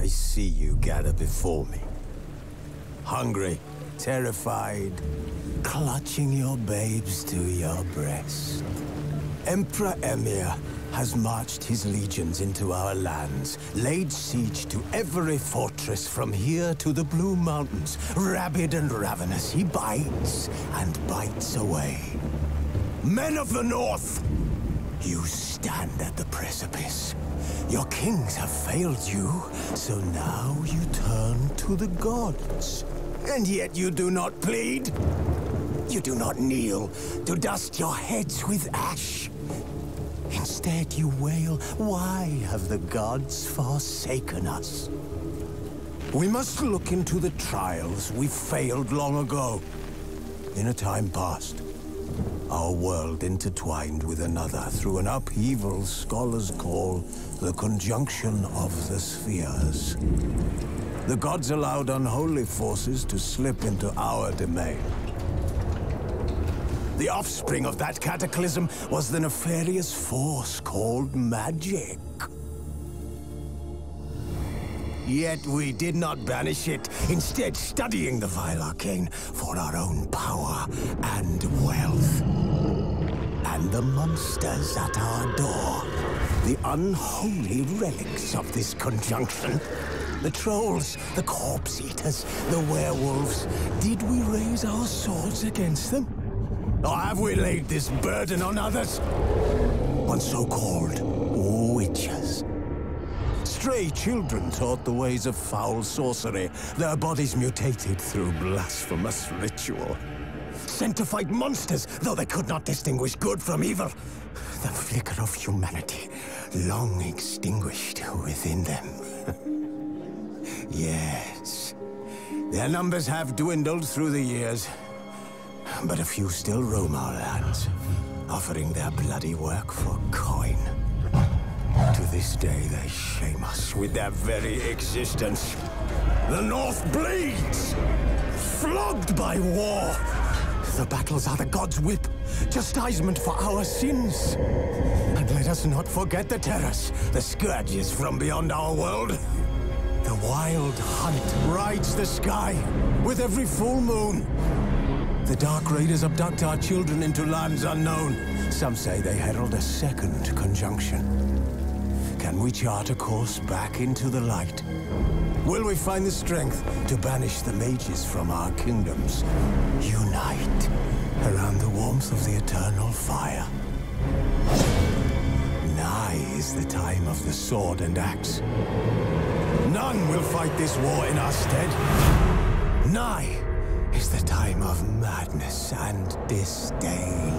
I see you gather before me. Hungry, terrified, clutching your babes to your breast. Emperor Emir has marched his legions into our lands, laid siege to every fortress from here to the Blue Mountains. Rabid and ravenous, he bites and bites away. Men of the North, you stand at the precipice. Your kings have failed you, so now you turn to the gods. And yet you do not plead. You do not kneel to dust your heads with ash. Instead you wail, why have the gods forsaken us? We must look into the trials we failed long ago. In a time past, our world intertwined with another through an upheaval scholars call the conjunction of the spheres. The gods allowed unholy forces to slip into our domain. The offspring of that cataclysm was the nefarious force called magic. Yet we did not banish it, instead studying the vile arcane for our own power and wealth. And the monsters at our door, the unholy relics of this conjunction. The trolls, the corpse-eaters, the werewolves. Did we raise our swords against them? Or have we laid this burden on others? On so-called witches. Stray children taught the ways of foul sorcery, their bodies mutated through blasphemous ritual. Sent to fight monsters, though they could not distinguish good from evil. The flicker of humanity, long extinguished within them. Yes, their numbers have dwindled through the years, but a few still roam our lands, offering their bloody work for coin. To this day, they shame us with their very existence. The North bleeds, flogged by war. The battles are the gods' whip, chastisement for our sins. And let us not forget the terrors, the scourges from beyond our world. The wild hunt rides the sky with every full moon. The Dark Raiders abduct our children into lands unknown. Some say they herald a second conjunction. Can we chart a course back into the light? Will we find the strength to banish the mages from our kingdoms? Unite around the warmth of the eternal fire. Nigh is the time of the sword and axe. None will fight this war in our stead. Nigh is the time of madness and disdain.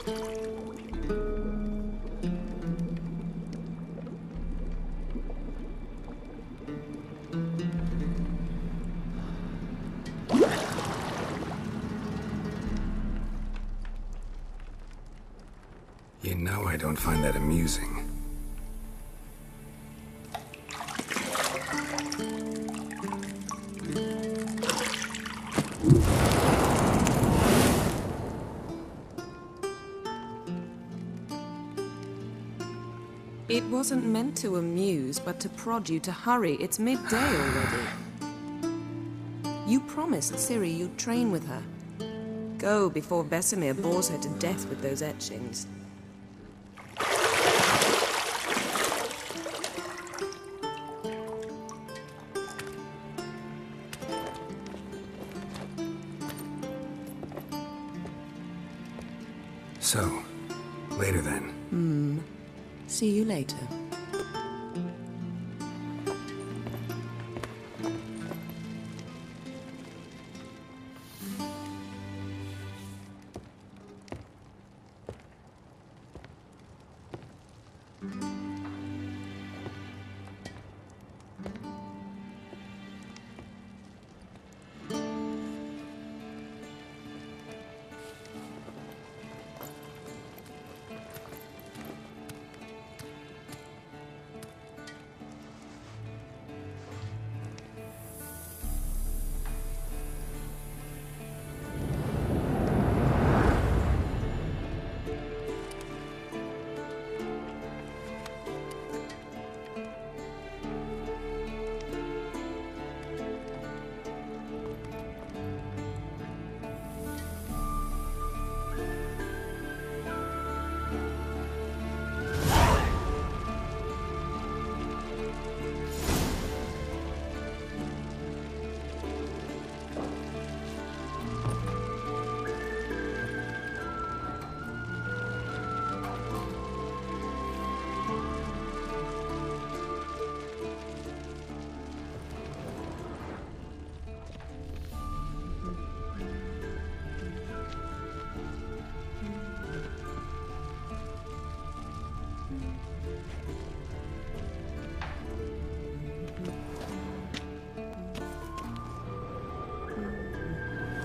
You know I don't find that amusing. It wasn't meant to amuse, but to prod you to hurry. It's midday already. You promised Ciri you'd train with her. Go before Vesemir bores her to death with those etchings. So, later then. See you later.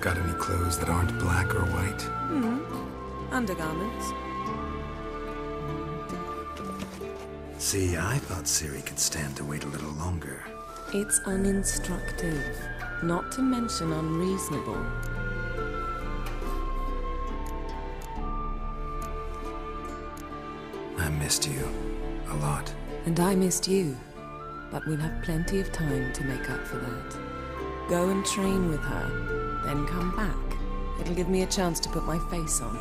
Got any clothes that aren't black or white? Undergarments. See, I thought Ciri could stand to wait a little longer. It's uninstructive, not to mention unreasonable. I missed you. A lot. And I missed you. But we'll have plenty of time to make up for that. Go and train with her, then come back. It'll give me a chance to put my face on.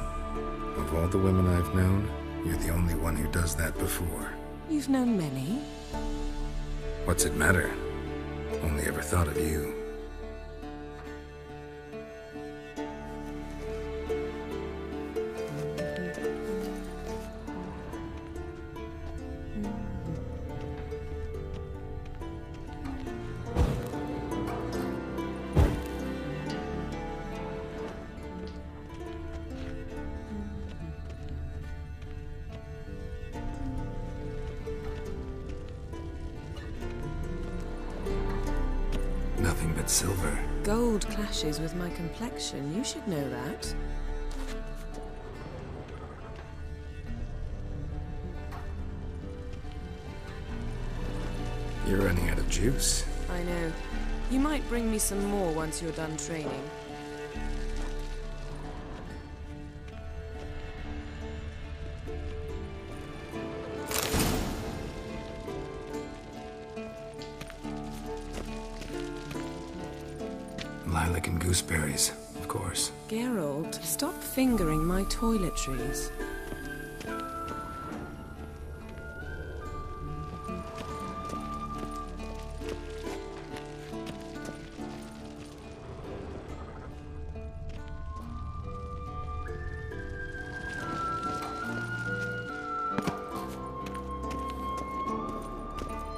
Of all the women I've known, you're the only one who does that before. You've known many. What's it matter? Only ever thought of you. Nothing but silver. Gold clashes with my complexion. You should know that. You're running out of juice. I know. You might bring me some more once you're done training. Lilac and gooseberries, of course. Geralt, stop fingering my toiletries.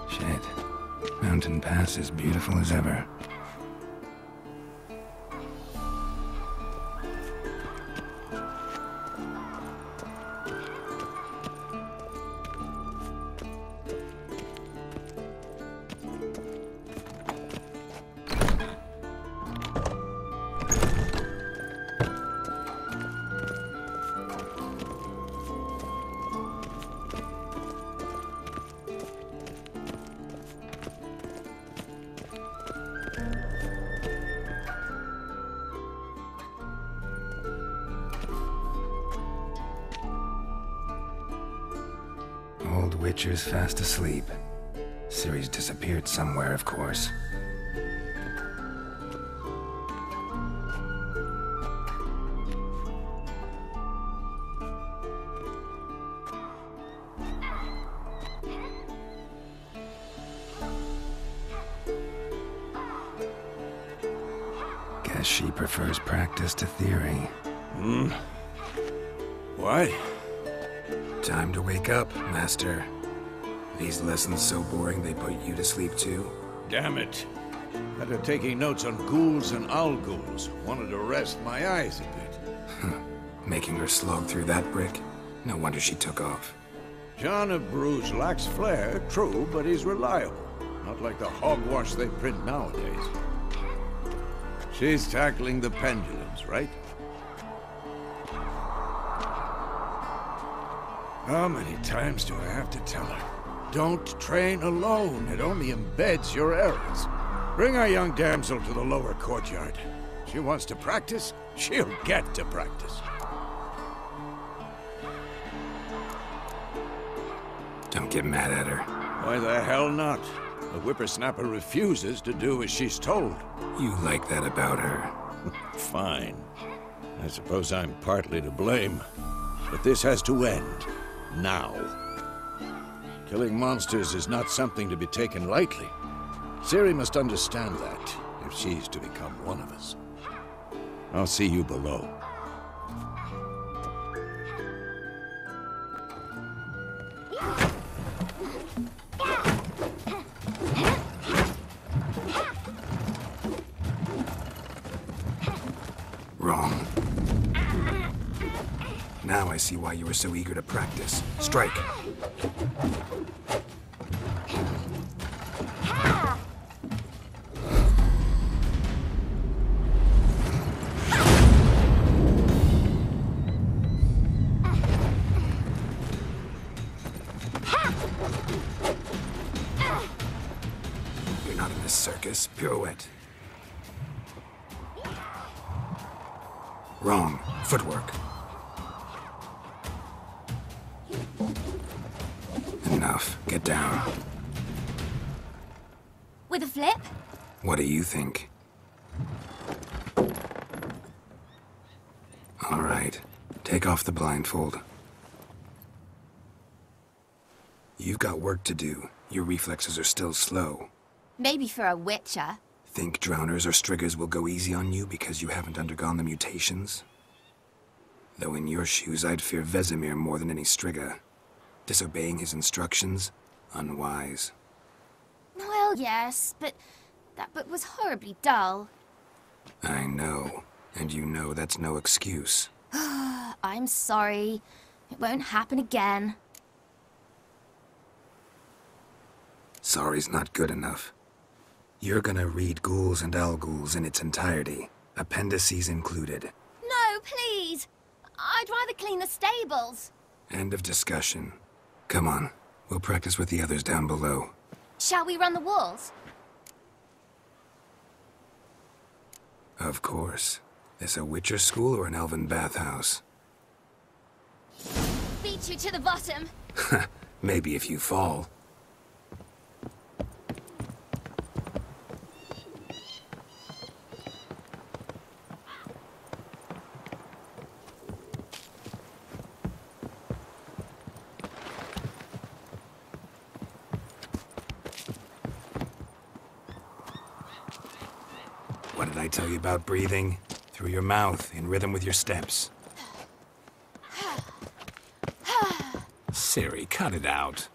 Shit. Mountain Pass is beautiful as ever. Old Witcher's fast asleep. Ciri's disappeared somewhere, of course. Guess she prefers practice to theory. What? Time to wake up, Master. These lessons so boring they put you to sleep too? Damn it. After taking notes on ghouls and owl-ghouls, wanted to rest my eyes a bit. Making her slog through that brick? No wonder she took off. John of Bruges lacks flair, true, but he's reliable. Not like the hogwash they print nowadays. She's tackling the pendulums, right? How many times do I have to tell her? Don't train alone. It only embeds your errors. Bring our young damsel to the lower courtyard. She wants to practice, she'll get to practice. Don't get mad at her. Why the hell not? The whippersnapper refuses to do as she's told. You like that about her. Fine. I suppose I'm partly to blame. But this has to end. Now. Killing monsters is not something to be taken lightly. Ciri must understand that, if she's to become one of us. I'll see you below. Wrong. Now I see why you were so eager to practice. Strike! You're not in this circus. Pirouette. Wrong. Footwork. Enough. Get down. With a flip? What do you think? All right. Take off the blindfold. You've got work to do. Your reflexes are still slow. Maybe for a witcher. Think drowners or striggers will go easy on you because you haven't undergone the mutations? Though in your shoes, I'd fear Vesemir more than any strigger. Disobeying his instructions? Unwise. Well, yes, but that book was horribly dull. I know. And you know that's no excuse. I'm sorry. It won't happen again. Sorry's not good enough. You're gonna read Ghouls and Owl-Ghouls in its entirety, appendices included. No, please! I'd rather clean the stables. End of discussion. Come on, we'll practice with the others down below. Shall we run the walls? Of course. This a Witcher school or an elven bathhouse? Beat you to the bottom. Maybe if you fall. What did I tell you about breathing? Through your mouth, in rhythm with your steps. Ciri, cut it out.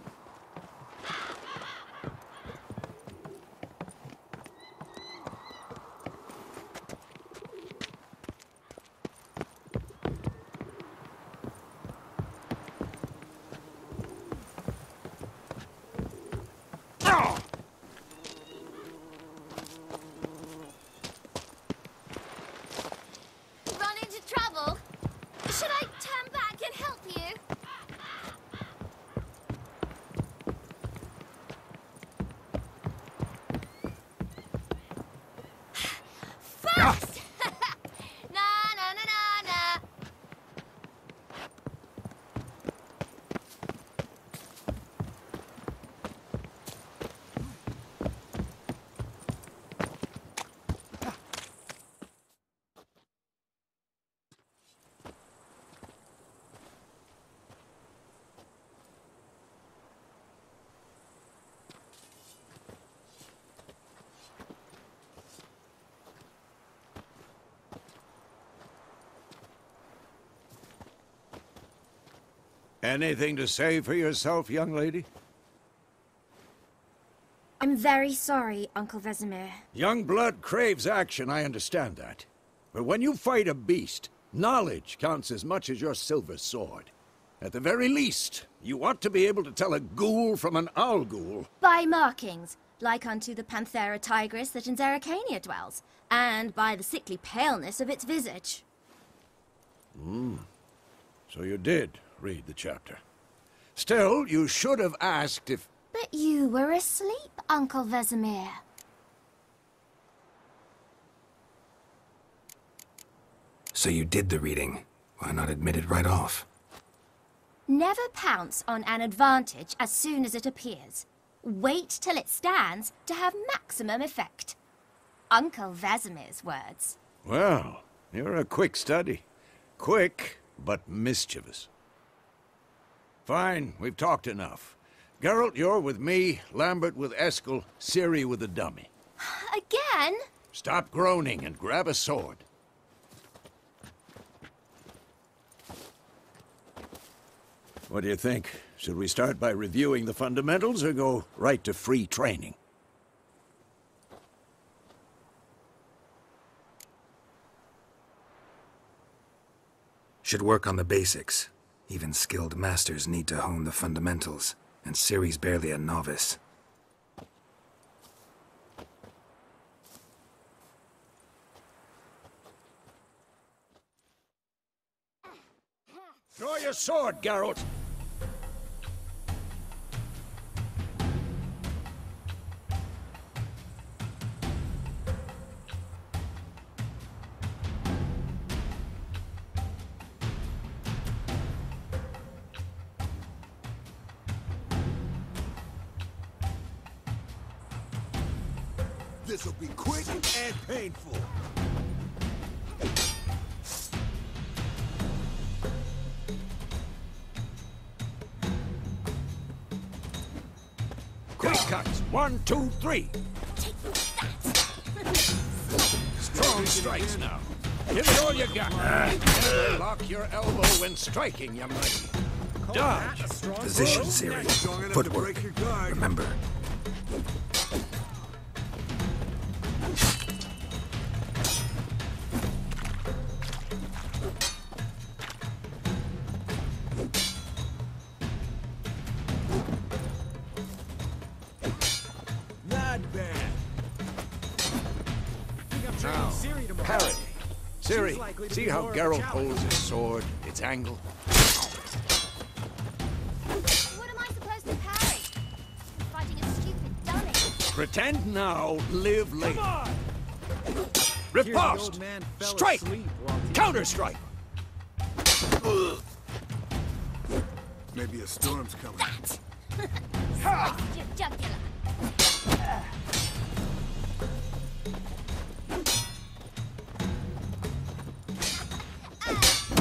Anything to say for yourself, young lady? I'm very sorry, Uncle Vesemir. Young blood craves action, I understand that. But when you fight a beast, knowledge counts as much as your silver sword. At the very least, you ought to be able to tell a ghoul from an owl ghoul. By markings, like unto the Panthera tigris that in Zeracania dwells, and by the sickly paleness of its visage. So you did read the chapter. Still, you should have asked if... But you were asleep, Uncle Vesemir. So you did the reading. Why not admit it right off? Never pounce on an advantage as soon as it appears. Wait till it stands to have maximum effect. Uncle Vesemir's words. Well, you're a quick study. Quick, but mischievous. Fine, we've talked enough. Geralt, you're with me, Lambert with Eskel, Ciri with the dummy. Again? Stop groaning and grab a sword. What do you think? Should we start by reviewing the fundamentals or go right to free training? Should work on the basics. Even skilled masters need to hone the fundamentals, and Ciri's barely a novice. Draw your sword, Geralt! This'll be quick and painful. Quick cuts! 1, 2, 3! Strong strikes now. Give it all you got. Never lock your elbow when striking, young lady. Dodge! Position, Ciri. Footwork. Remember. Parry. Ciri, see how Geralt holds his sword, its angle? What am I supposed to parry? I'm fighting a stupid dummy. Pretend now, live later. Riposte! Strike! Counter-strike! Maybe a storm's coming. Slice your jugular.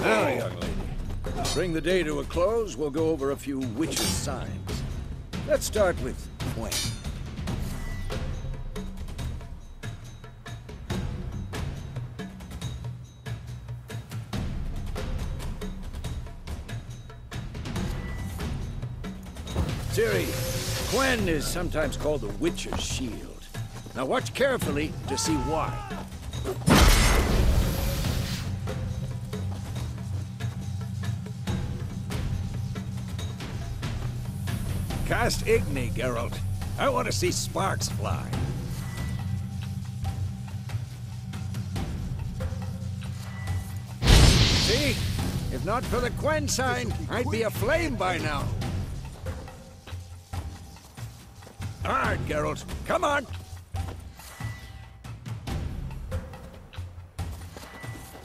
Now, young lady. To bring the day to a close, we'll go over a few witches' signs. Let's start with Gwen. Ciri, Gwen is sometimes called the Witcher's Shield. Now watch carefully to see why. Cast Igni, Geralt. I want to see sparks fly. See? If not for the Quen sign, I'd be aflame by now. All right, Geralt. Come on!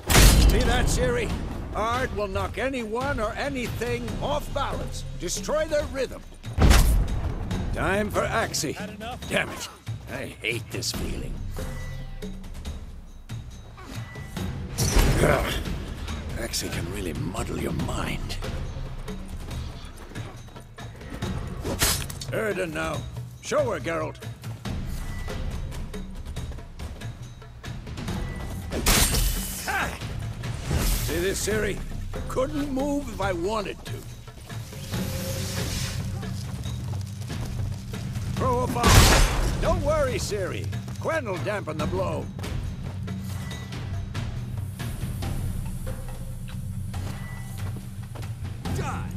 See that, Ciri? Art will knock anyone or anything off balance. Destroy their rhythm. Time for Axie. Damn it. I hate this feeling. Ugh. Axie can really muddle your mind. Erden now. Show her, Geralt. Ah! See this, Ciri? Couldn't move if I wanted to. throw a bomb. Don't worry, Siri. Quen will dampen the blow. Die!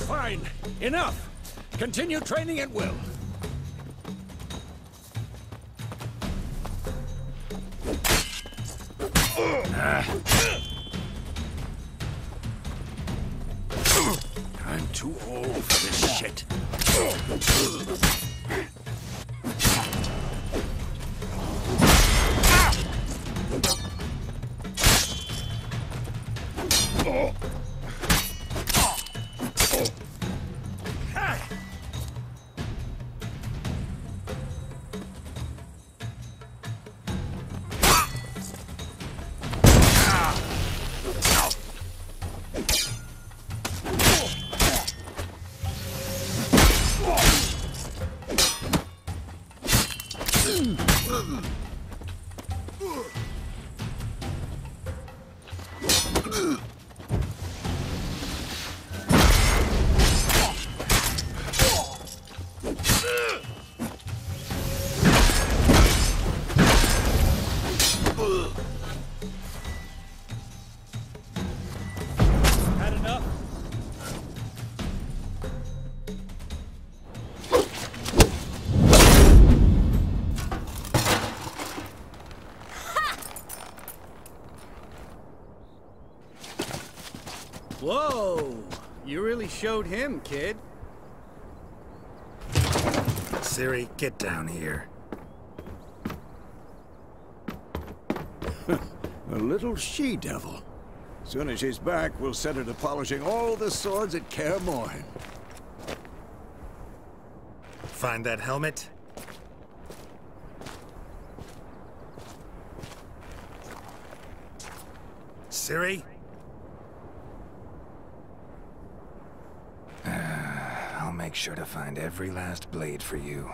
Fine. Enough. Continue training at will. I'm too old for this shit. Had enough? Whoa! You really showed him, kid. Siri, get down here. A little she-devil. Soon as she's back, we'll set her to polishing all the swords at Kaer Morhen. Find that helmet? Siri? I'll make sure to find every last blade for you.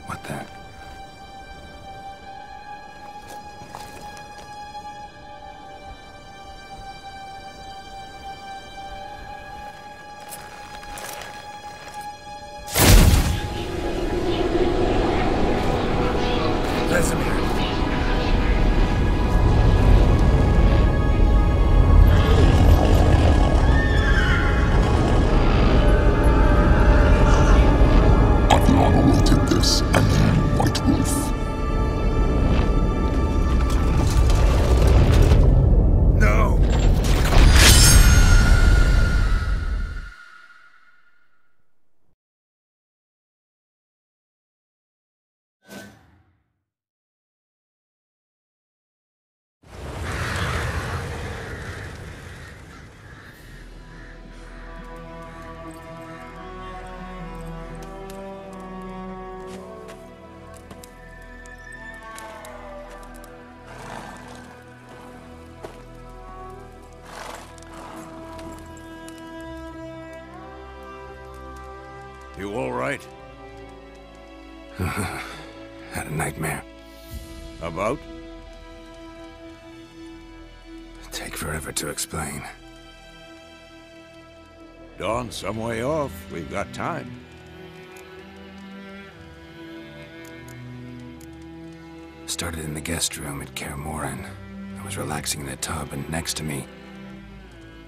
What the? Vesemir. Adriana will take this, and you, White Wolf. No! You all right? Had a nightmare. About? Take forever to explain. Dawn's some way off. We've got time. Started in the guest room at Kaer Morhen. I was relaxing in a tub, and next to me,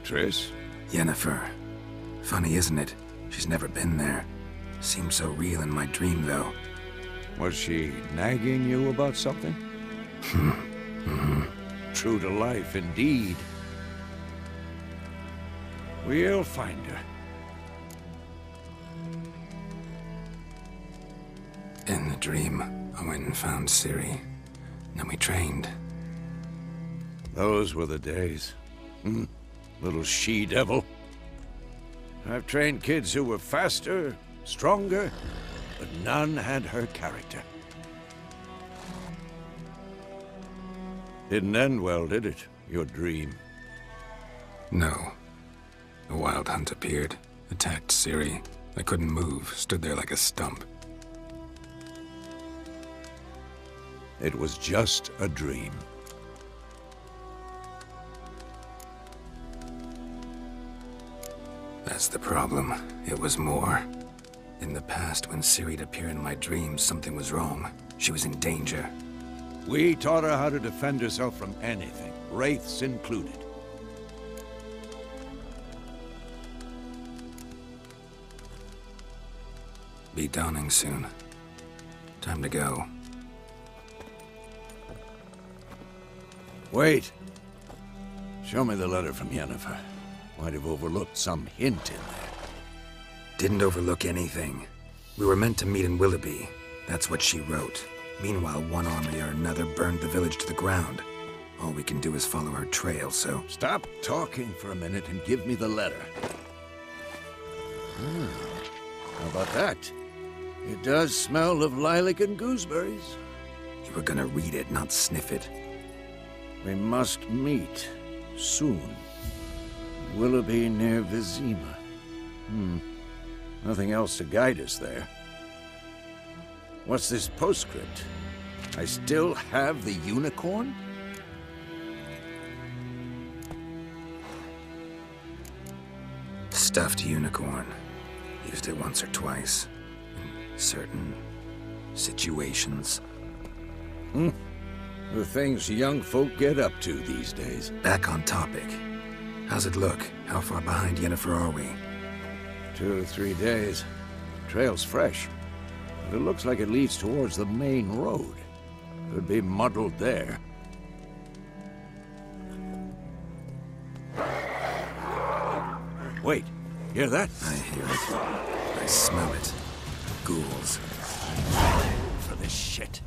Triss? Yennefer. Funny, isn't it? She's never been there. Seemed so real in my dream, though. Was she nagging you about something? True to life, indeed. We'll find her. In the dream, I went and found Ciri. Then we trained. Those were the days. little she-devil. I've trained kids who were faster, stronger, but none had her character. Didn't end well, did it? Your dream? No. A wild hunt appeared, attacked Ciri. I couldn't move, stood there like a stump. It was just a dream. That's the problem. It was more. In the past, when Ciri'd appear in my dreams, something was wrong. She was in danger. We taught her how to defend herself from anything, wraiths included. Be dawning soon. Time to go. Wait. Show me the letter from Yennefer. Might have overlooked some hint in there. Didn't overlook anything. We were meant to meet in Willoughby. That's what she wrote. Meanwhile, one army or another burned the village to the ground. All we can do is follow her trail, so... Stop talking for a minute and give me the letter. How about that? It does smell of lilac and gooseberries. You were gonna read it, not sniff it. We must meet soon. Willoughby near Vizima. Nothing else to guide us there. What's this postscript? I still have the unicorn? Stuffed unicorn. Used it once or twice. In certain situations. The things young folk get up to these days. Back on topic. How's it look? How far behind Yennefer are we? 2 or 3 days. Trail's fresh. But it looks like it leads towards the main road. Could be muddled there. Wait, hear that? I hear it. I smell it. Ghouls. For this shit.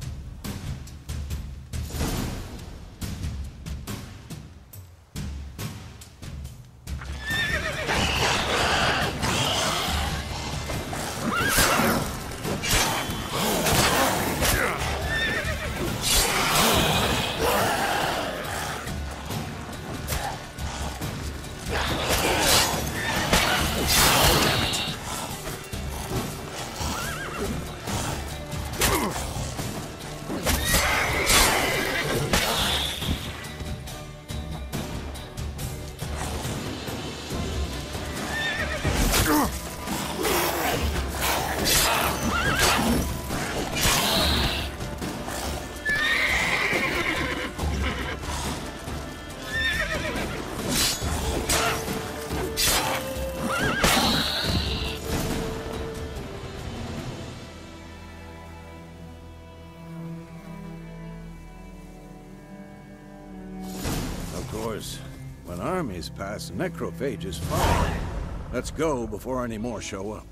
When armies pass, necrophages follow. Let's go before any more show up.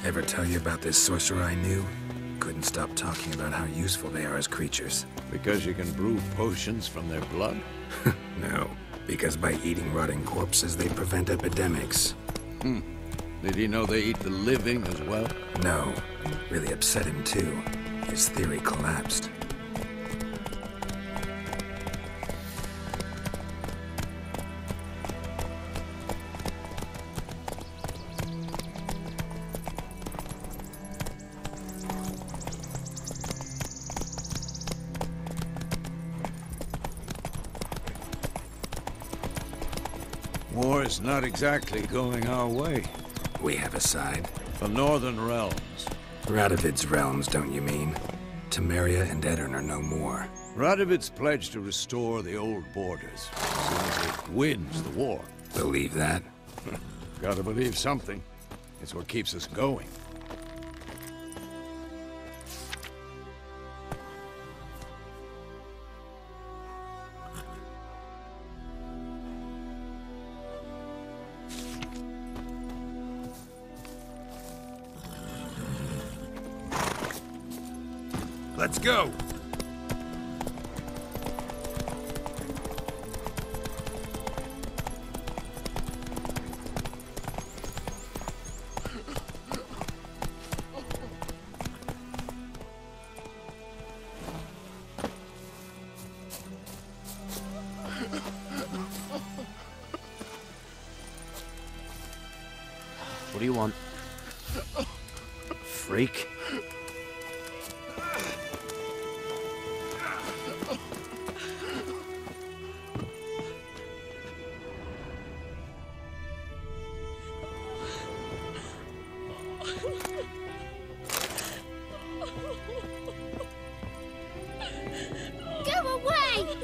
Ever tell you about this sorcerer I knew? Couldn't stop talking about how useful they are as creatures. Because you can brew potions from their blood? No, because by eating rotting corpses, they prevent epidemics. Did he know they eat the living as well? No. Really upset him, too. His theory collapsed. War's not exactly going our way. We have a side. The Northern Realms. Radovid's realms, don't you mean? Temeria and Edirn are no more. Radovid's pledged to restore the old borders as soon as it wins the war. Believe that? Gotta believe something. It's what keeps us going. Let's go! What do you want? Freak? Go away!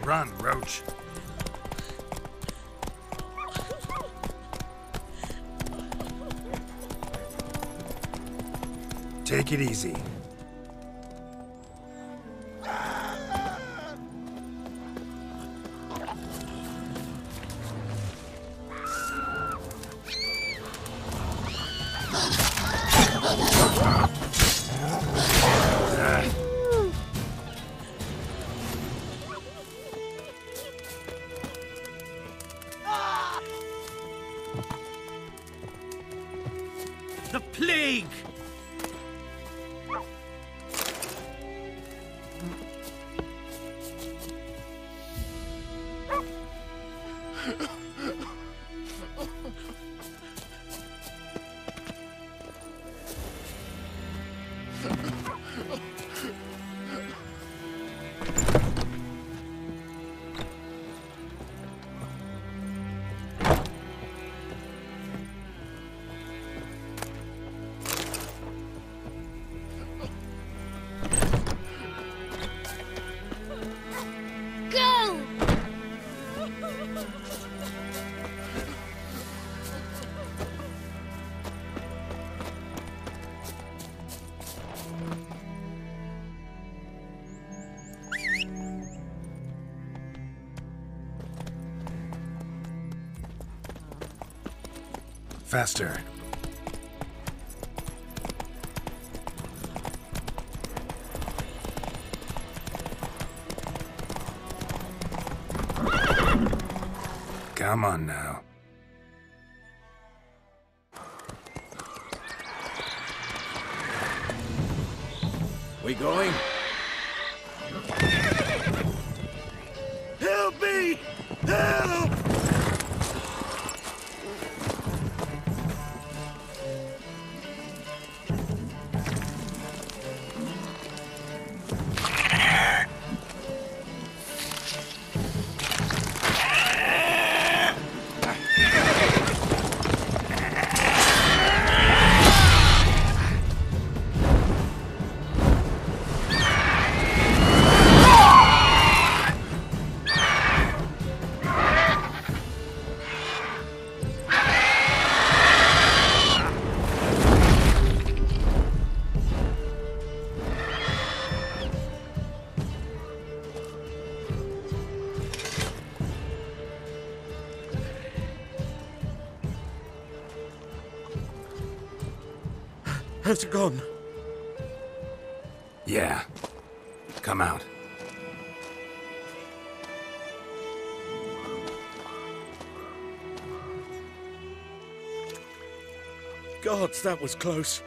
Run, Roach. Take it easy. The plague! Go! Faster. Come on now. We going? Help me! Help! Has it gone? Yeah. Come out. Gods, that was close.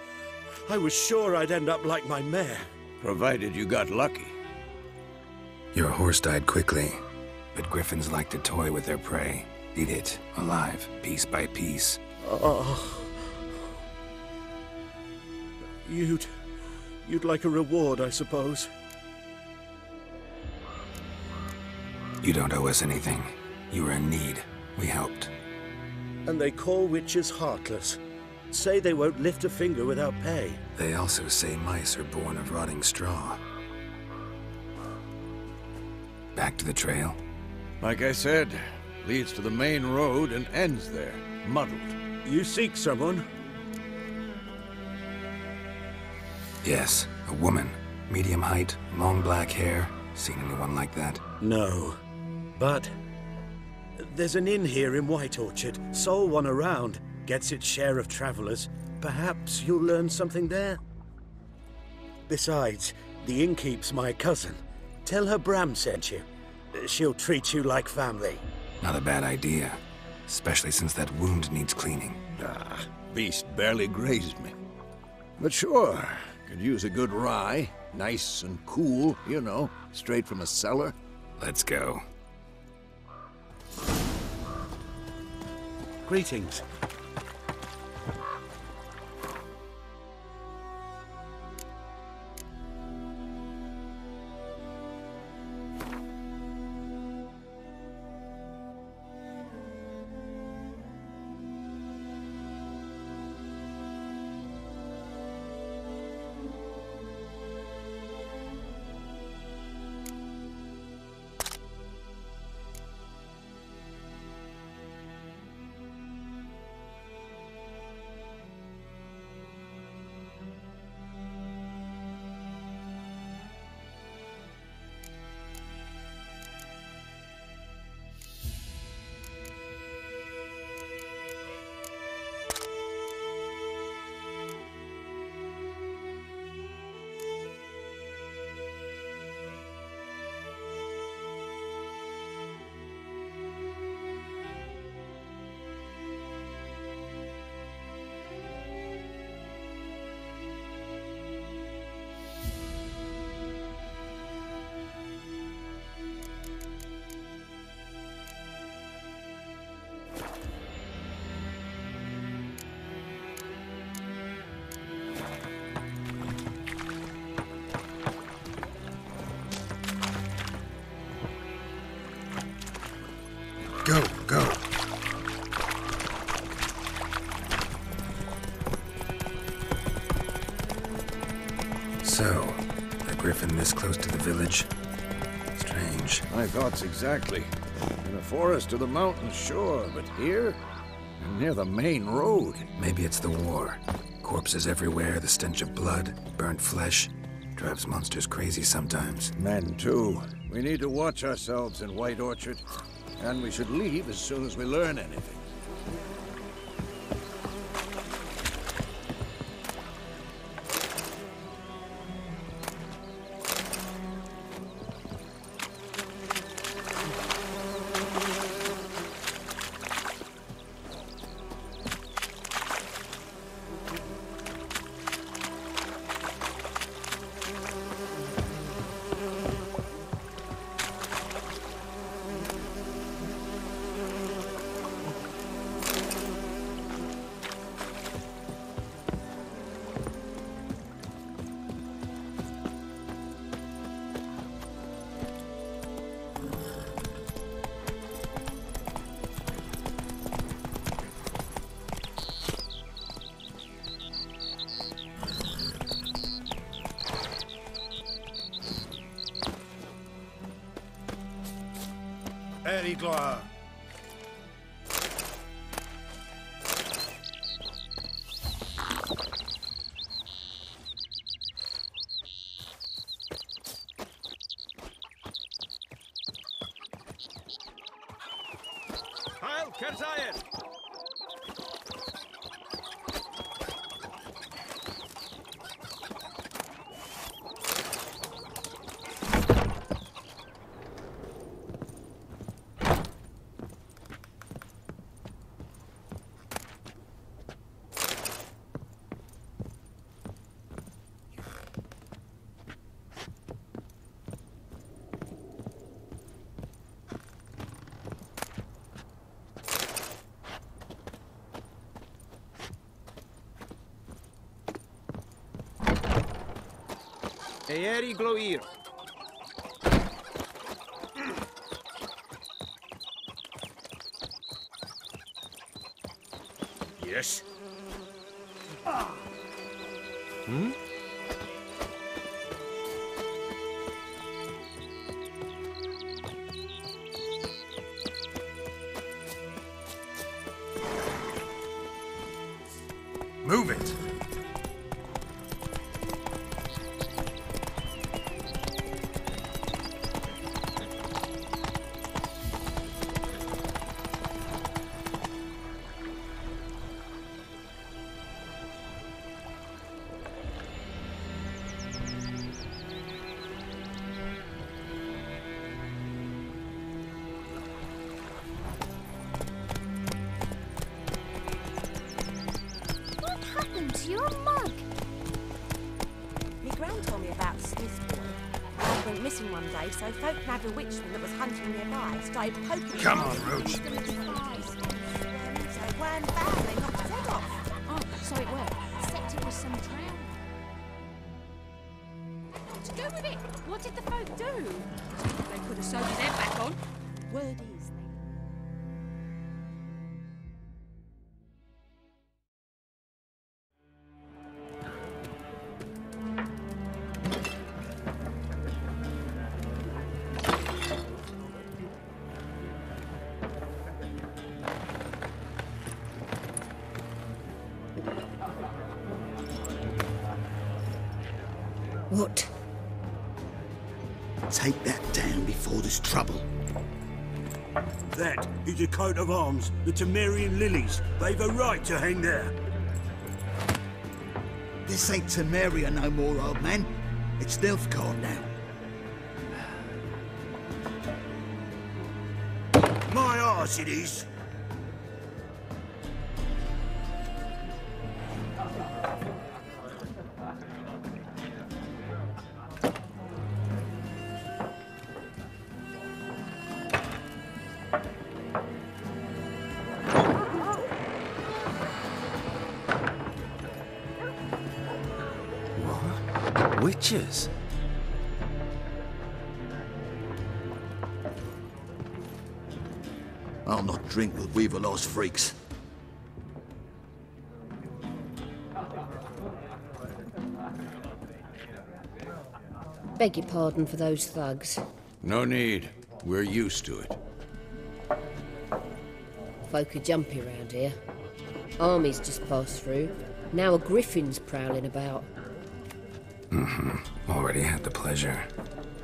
I was sure I'd end up like my mare. Provided you got lucky. Your horse died quickly, but griffins like to toy with their prey. Eat it, alive, piece by piece. Oh. You'd like a reward, I suppose. You don't owe us anything. You were in need. We helped. And they call witches heartless. Say they won't lift a finger without pay. They also say mice are born of rotting straw. Back to the trail? Like I said, leads to the main road and ends there, muddled. You seek someone? Yes, a woman. Medium height, long black hair. Seen anyone like that? No. But there's an inn here in White Orchard. Sole one around. Gets its share of travelers. Perhaps you'll learn something there? Besides, the innkeep's my cousin. Tell her Bram sent you. She'll treat you like family. Not a bad idea. Especially since that wound needs cleaning. Ah, beast barely grazed me. But sure, could use a good rye. Nice and cool, you know, straight from a cellar. Let's go. Greetings. Go, go. So, a griffin this close to the village? Strange. My thoughts exactly. In a forest or the mountains, sure, but here? Near the main road. Maybe it's the war. Corpses everywhere, the stench of blood, burnt flesh. Drives monsters crazy sometimes. Men, too. We need to watch ourselves in White Orchard. And we should leave as soon as we learn anything. very glad. Heil Kerzayen! Eeri gloir. Yes? Move it! To your mug. Me gran told me about Smith's boy. I went missing one day, so folk nabbed a witchman that was hunting nearby. Started poking. Come on, Roach. So it weren't bad. They knocked his head off. Oh, so it worked. Except it was some drown. To go with it. What did the folk do? They could have sewed his head back on. Word is, What? Take that down before there's trouble. That is a coat of arms, the Temerian lilies. They've a right to hang there. This ain't Temeria no more, old man. It's Nilfgaard now. My arse it is. Witches? I'll not drink with Weaverlaw's freaks. Beg your pardon for those thugs. No need. We're used to it. Folk are jumpy around here. Armies just passed through. Now a griffin's prowling about. Already had the pleasure.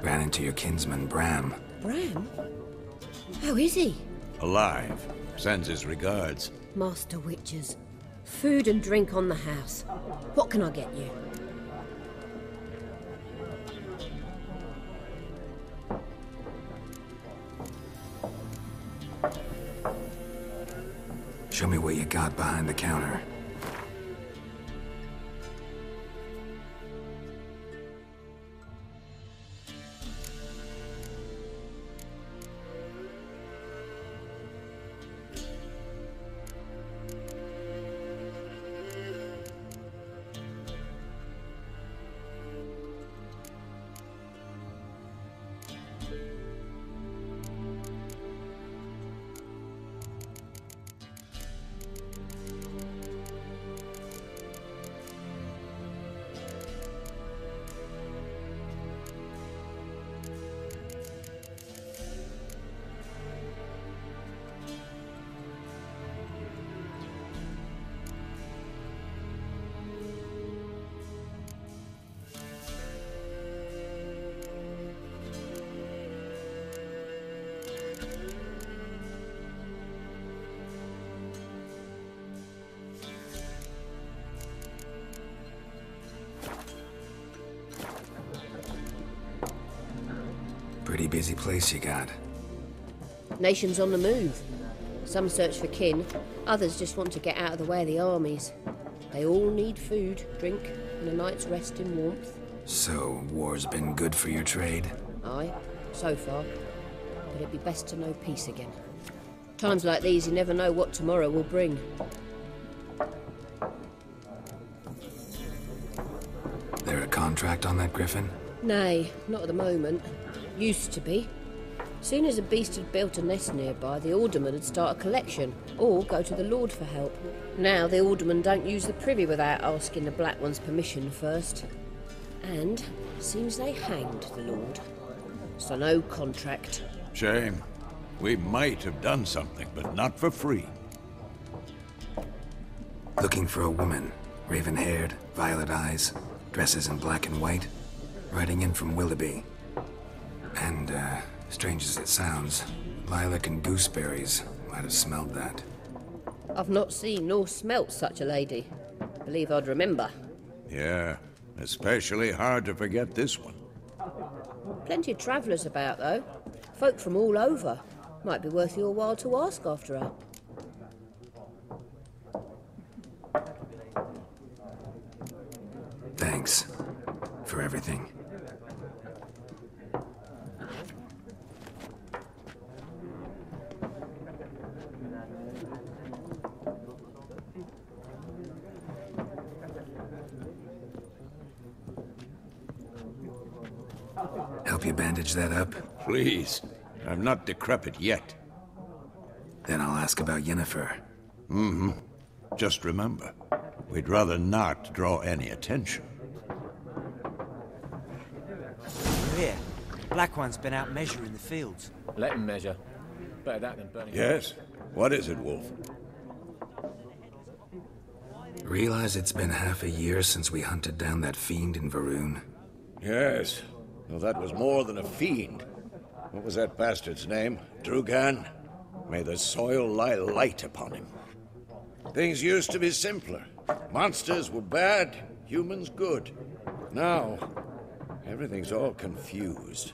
Ran into your kinsman, Bram. Bram? How is he? Alive. Sends his regards. Master Witchers. Food and drink on the house. What can I get you? Show me what you got behind the counter. Pretty busy place you got. Nations on the move. Some search for kin, others just want to get out of the way of the armies. They all need food, drink, and a night's rest in warmth. So, war's been good for your trade? Aye, so far. But it'd be best to know peace again. Times like these, you never know what tomorrow will bring. There a contract on that griffin? Nay, not at the moment. Used to be. Soon as a beast had built a nest nearby, the alderman would start a collection, or go to the Lord for help. Now the aldermen don't use the privy without asking the Black One's permission first. And seems they hanged the Lord. So no contract. Shame. We might have done something, but not for free. Looking for a woman. Raven-haired, violet eyes, dresses in black and white. Riding in from Willoughby. And, strange as it sounds, lilac and gooseberries might have smelled that. I've not seen nor smelt such a lady. Believe I'd remember. Yeah, especially hard to forget this one. Plenty of travellers about, though. Folk from all over. Might be worth your while to ask after her. Thanks for everything. Help you bandage that up? Please. I'm not decrepit yet. Then I'll ask about Yennefer. Mm-hmm. Just remember, we'd rather not draw any attention. Here, Black One's been out measuring the fields. Let him measure. Better that than burning. Yes? What is it, Wolf? Realize it's been half a year since we hunted down that fiend in Varun? Yes. Well, that was more than a fiend. What was that bastard's name? Drugan? May the soil lie light upon him. Things used to be simpler. Monsters were bad, humans good. Now, everything's all confused.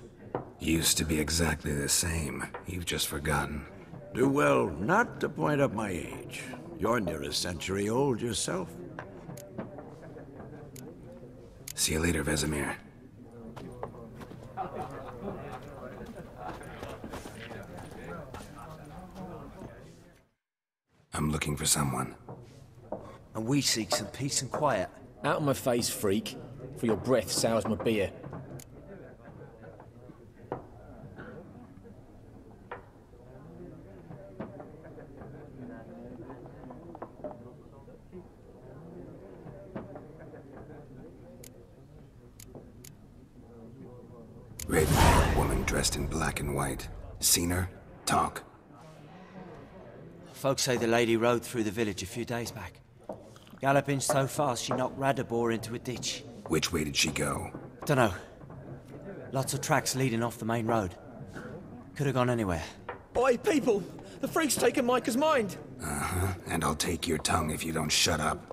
Used to be exactly the same. You've just forgotten. Do well not to point up my age. You're near a century old yourself. See you later, Vesemir. I'm looking for someone. And we seek some peace and quiet. Out of my face, freak. For your breath sours my beer. Raven-haired woman dressed in black and white. Seen her? Talk. Folks say the lady rode through the village a few days back. Galloping so fast she knocked Radabor into a ditch. Which way did she go? Dunno. Lots of tracks leading off the main road. Could have gone anywhere. Oi, people! The freak's taken Micah's mind! Uh-huh. And I'll take your tongue if you don't shut up.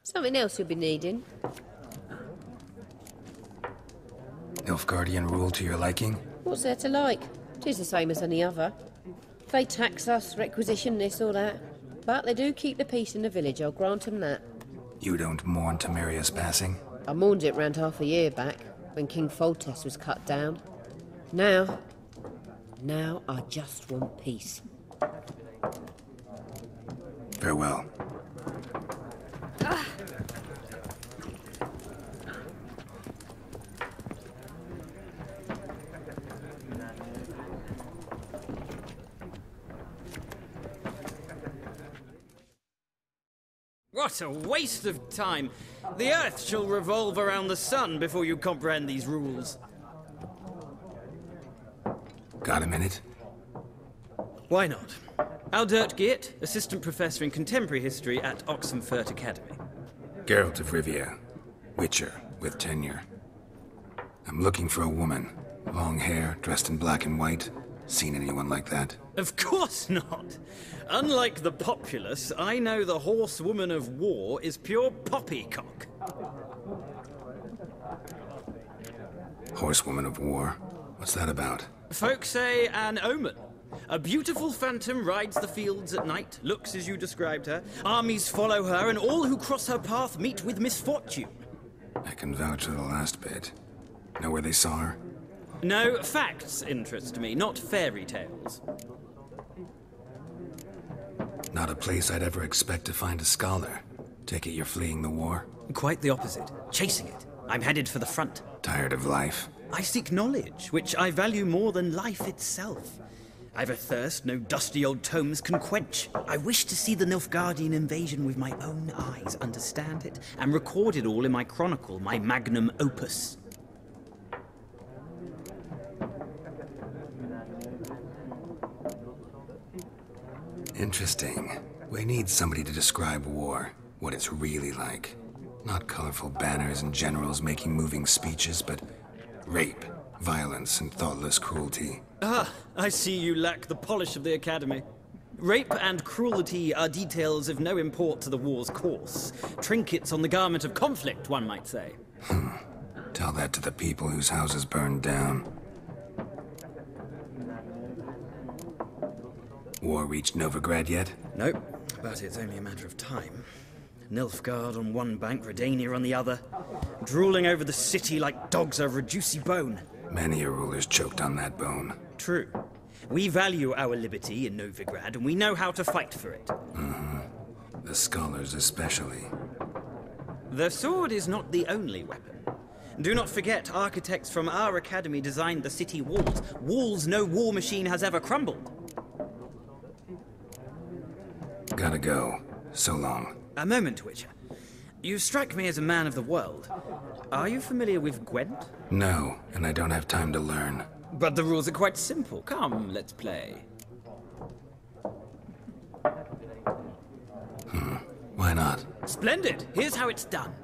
Something else you'll be needing. Nilfgaardian rule to your liking? What's there to like? 'Tis the same as any other. They tax us, requisition this or that. But they do keep the peace in the village, I'll grant them that. You don't mourn Temeria's passing? I mourned it round half a year back, when King Foltest was cut down. Now I just want peace. Farewell. What a waste of time! The Earth shall revolve around the sun before you comprehend these rules. Got a minute? Why not? Aldert Geert, Assistant Professor in Contemporary History at Oxenfurt Academy. Geralt of Rivia. Witcher with tenure. I'm looking for a woman. Long hair, dressed in black and white. Seen anyone like that? Of course not. Unlike the populace, I know the horsewoman of war is pure poppycock. Horsewoman of war? What's that about? Folk say an omen. A beautiful phantom rides the fields at night, looks as you described her. Armies follow her, and all who cross her path meet with misfortune. I can vouch for the last bit. Know where they saw her? No, facts interest me, not fairy tales. Not a place I'd ever expect to find a scholar. Take it you're fleeing the war? Quite the opposite. Chasing it. I'm headed for the front. Tired of life? I seek knowledge, which I value more than life itself. I've a thirst no dusty old tomes can quench. I wish to see the Nilfgaardian invasion with my own eyes, understand it, and record it all in my chronicle, my magnum opus. Interesting. We need somebody to describe war, what it's really like. Not colorful banners and generals making moving speeches, but rape, violence, and thoughtless cruelty. Ah, I see you lack the polish of the Academy. Rape and cruelty are details of no import to the war's course. Trinkets on the garment of conflict, one might say. Tell that to the people whose houses burned down. War reached Novigrad yet? Nope, but it's only a matter of time. Nilfgaard on one bank, Redania on the other, drooling over the city like dogs over a juicy bone. Many a ruler's choked on that bone. True. We value our liberty in Novigrad, and we know how to fight for it. The scholars especially. The sword is not the only weapon. Do not forget, architects from our academy designed the city walls. Walls no war machine has ever crumbled. Gotta go. So long. A moment, Witcher. You strike me as a man of the world. Are you familiar with Gwent? No, and I don't have time to learn. But the rules are quite simple. Come, let's play. Why not? Splendid! Here's how it's done.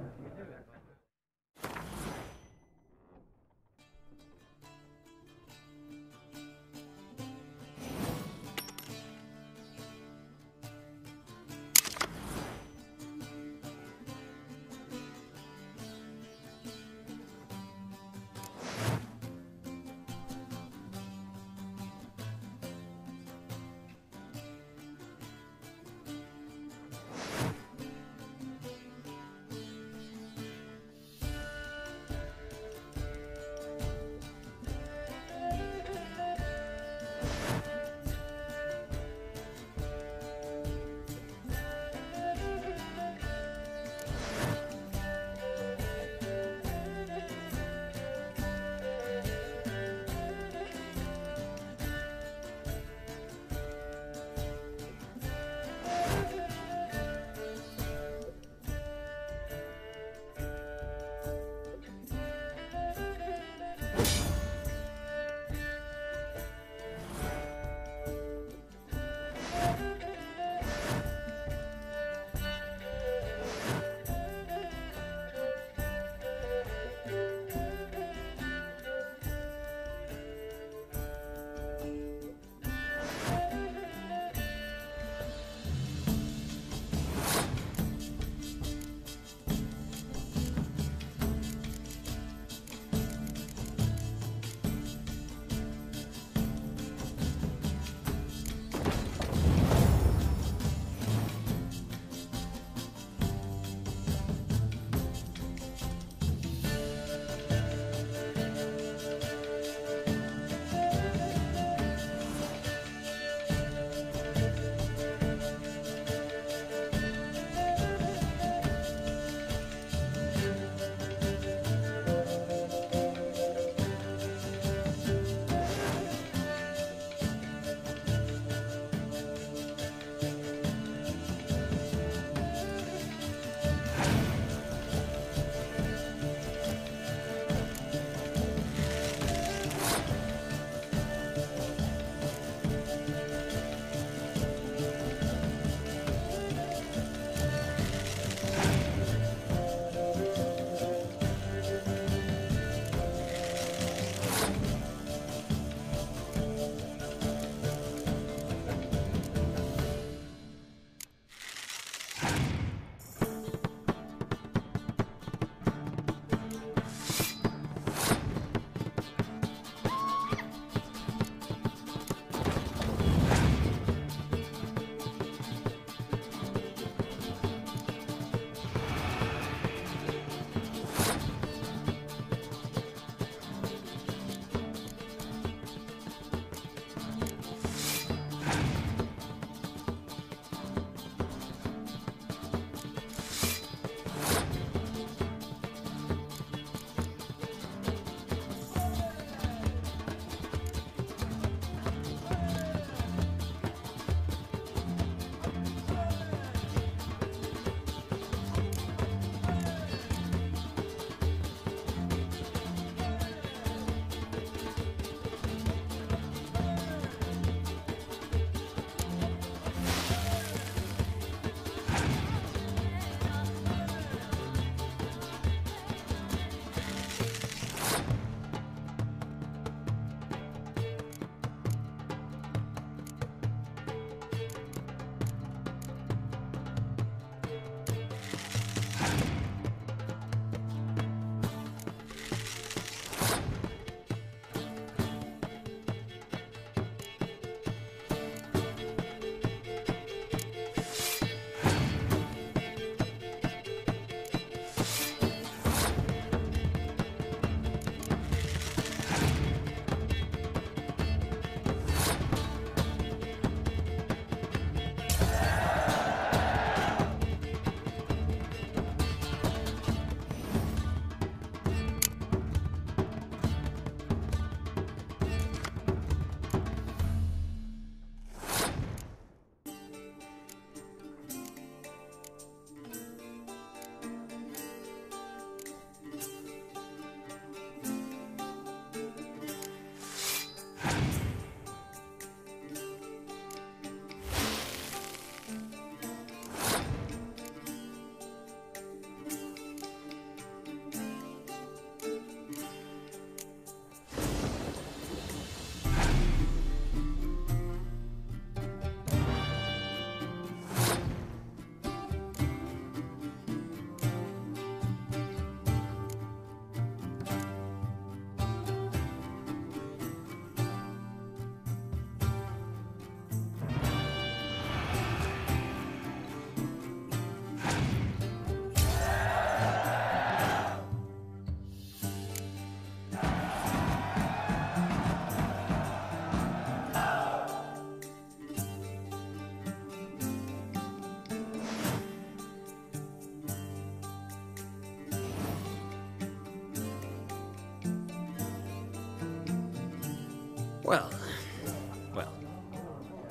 Well,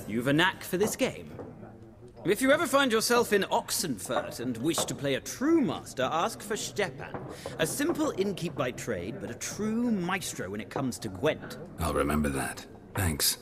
you've a knack for this game. If you ever find yourself in Oxenfurt and wish to play a true master, ask for Stepan. A simple innkeep by trade, but a true maestro when it comes to Gwent. I'll remember that. Thanks.